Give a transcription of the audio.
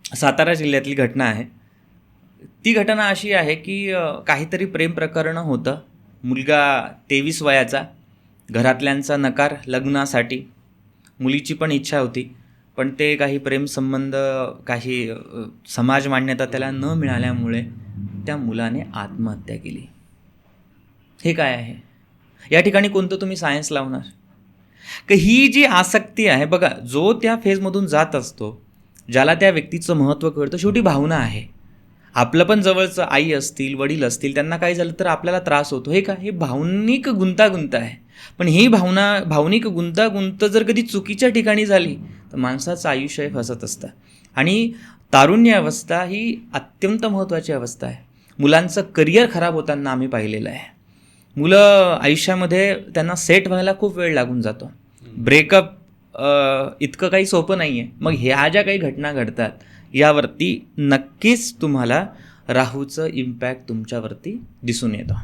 सातारा जिल्ह्यातली घटना आहे. ती घटना अशी आहे की काहीतरी प्रेम प्रकरण होतं. मुलगा 23 वयाचा, घरातल्यांचा नकार लग्नासाठी, मुलीची पण इच्छा होती, पण ते काही प्रेमसंबंध, काही समाज मान्यता त्याला न मिळाल्यामुळे त्या मुलाने आत्महत्या केली. हे काय आहे? या ठिकाणी कोणतं तुम्ही सायन्स लावणार? की ही जी आसक्ती आहे बघा, जो त्या फेजमधून जात असतो, ज्याला त्या व्यक्तीचं महत्त्व कळतं, शेवटी भावना आहे. आपलं पण जवळचं आई असतील, वडील असतील, त्यांना काही झालं तर आपल्याला त्रास होतो. हे काय? हे भावनिक गुंतागुंत आहे. पण ही भावनिक गुंतागुंत जर कधी चुकीच्या ठिकाणी झाली तर माणसाचं आयुष्य फसत असतं. आणि तारुण्य अवस्था ही अत्यंत महत्त्वाची अवस्था आहे. मुलांचं करिअर खराब होताना आम्ही पाहिलेलं आहे. मुलं आयुष्यामध्ये त्यांना सेट व्हायला खूप वेळ लागून जातो. ब्रेकअप इतकं काही सोपं नाही आहे. मग ह्या ज्या काही घटना घडतात यावरती नक्कीच तुम्हाला राहूचं इम्पॅक्ट तुमच्यावरती दिसून येतं.